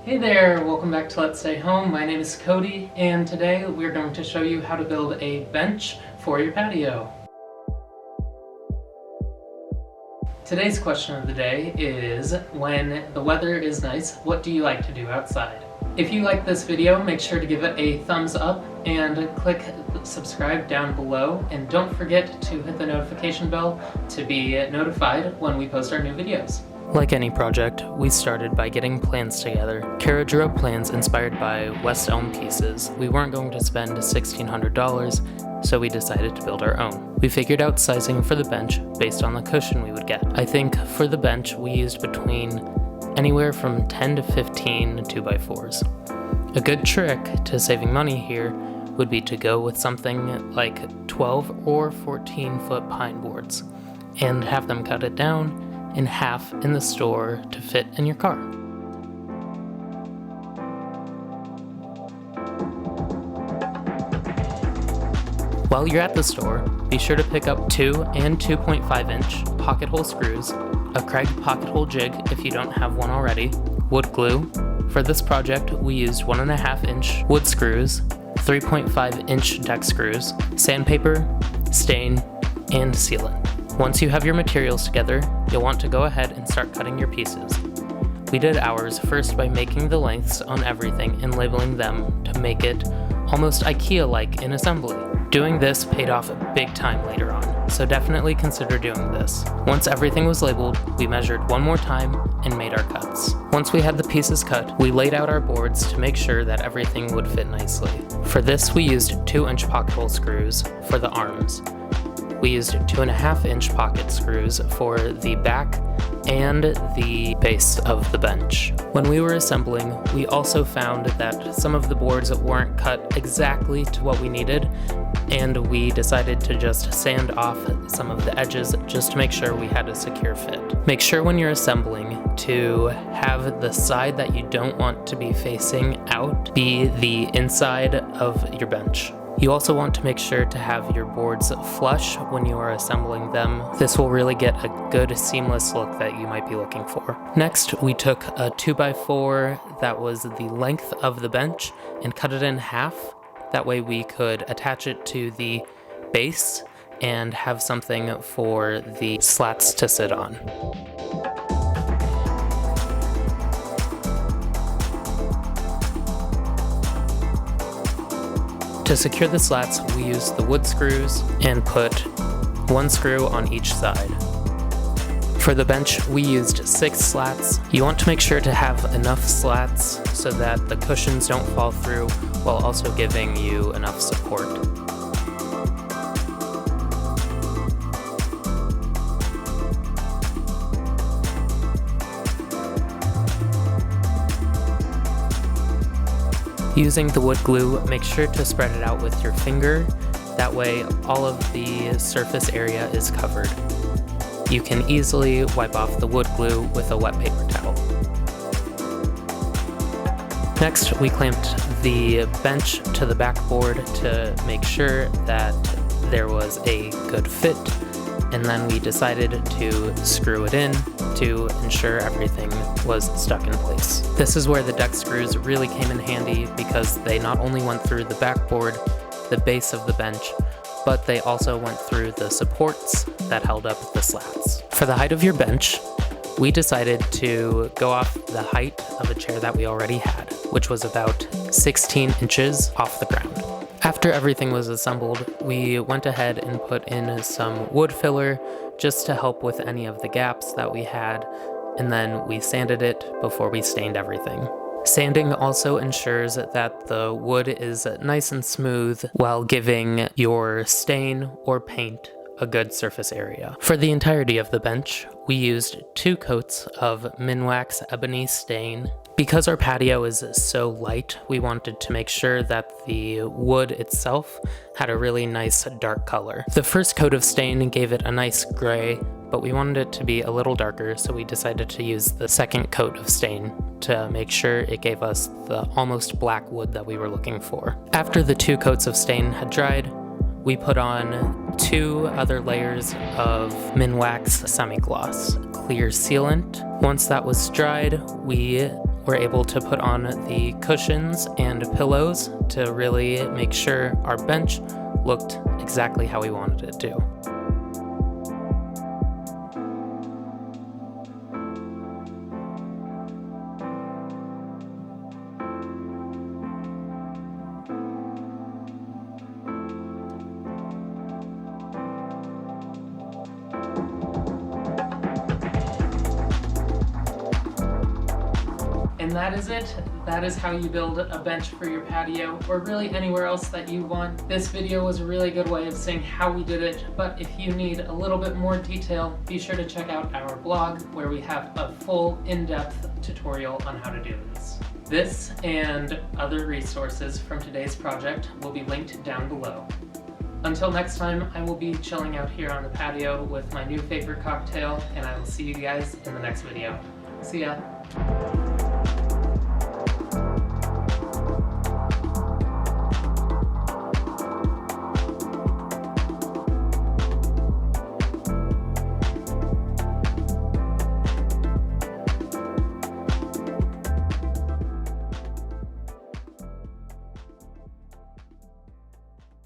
Hey there, welcome back to Let's Stay Home. My name is Cody, and today we're going to show you how to build a bench for your patio. Today's question of the day is, when the weather is nice, what do you like to do outside? If you like this video, make sure to give it a thumbs up and click subscribe down below, and don't forget to hit the notification bell to be notified when we post our new videos. Like any project, we started by getting plans together. Cara drew up plans inspired by West Elm pieces. We weren't going to spend $1,600, so we decided to build our own. We figured out sizing for the bench based on the cushion we would get. I think for the bench, we used between anywhere from 10 to 15 2x4s. A good trick to saving money here would be to go with something like 12 or 14 foot pine boards and have them cut it down in half in the store to fit in your car. While you're at the store, be sure to pick up 2 and 2.5 inch pocket hole screws, a Craig pocket hole jig if you don't have one already, wood glue. For this project, we used 1.5 inch wood screws, 3.5 inch deck screws, sandpaper, stain, and sealant. Once you have your materials together, you'll want to go ahead and start cutting your pieces. We did ours first by making the lengths on everything and labeling them to make it almost IKEA-like in assembly. Doing this paid off big time later on, so definitely consider doing this. Once everything was labeled, we measured one more time and made our cuts. Once we had the pieces cut, we laid out our boards to make sure that everything would fit nicely. For this, we used 2-inch pocket hole screws for the arms. We used 2.5 inch pocket screws for the back and the base of the bench. When we were assembling, we also found that some of the boards weren't cut exactly to what we needed, and we decided to just sand off some of the edges just to make sure we had a secure fit. Make sure when you're assembling to have the side that you don't want to be facing out be the inside of your bench. You also want to make sure to have your boards flush when you are assembling them. This will really get a good seamless look that you might be looking for. Next, we took a 2x4 that was the length of the bench and cut it in half. That way we could attach it to the base and have something for the slats to sit on. To secure the slats, we used the wood screws and put 1 screw on each side. For the bench, we used 6 slats. You want to make sure to have enough slats so that the cushions don't fall through while also giving you enough support. Using the wood glue, make sure to spread it out with your finger. That way, all of the surface area is covered. You can easily wipe off the wood glue with a wet paper towel. Next, we clamped the bench to the backboard to make sure that there was a good fit, and then we decided to screw it in to ensure everything was stuck in place. This is where the deck screws really came in handy because they not only went through the backboard, the base of the bench, but they also went through the supports that held up the slats. For the height of your bench, we decided to go off the height of a chair that we already had, which was about 16 inches off the ground. After everything was assembled, we went ahead and put in some wood filler just to help with any of the gaps that we had, and then we sanded it before we stained everything. Sanding also ensures that the wood is nice and smooth while giving your stain or paint a good surface area. For the entirety of the bench, we used 2 coats of Minwax ebony stain. Because our patio is so light, we wanted to make sure that the wood itself had a really nice dark color. The first coat of stain gave it a nice gray, but we wanted it to be a little darker, so we decided to use the second coat of stain to make sure it gave us the almost black wood that we were looking for. After the 2 coats of stain had dried, we put on 2 other layers of Minwax semi-gloss clear sealant. Once that was dried, we we're able to put on the cushions and pillows to really make sure our bench looked exactly how we wanted it to. And that is it. That is how you build a bench for your patio, or really anywhere else that you want. This video was a really good way of saying how we did it, but if you need a little bit more detail, be sure to check out our blog where we have a full in-depth tutorial on how to do this. This and other resources from today's project will be linked down below. Until next time, I will be chilling out here on the patio with my new favorite cocktail, and I will see you guys in the next video. See ya!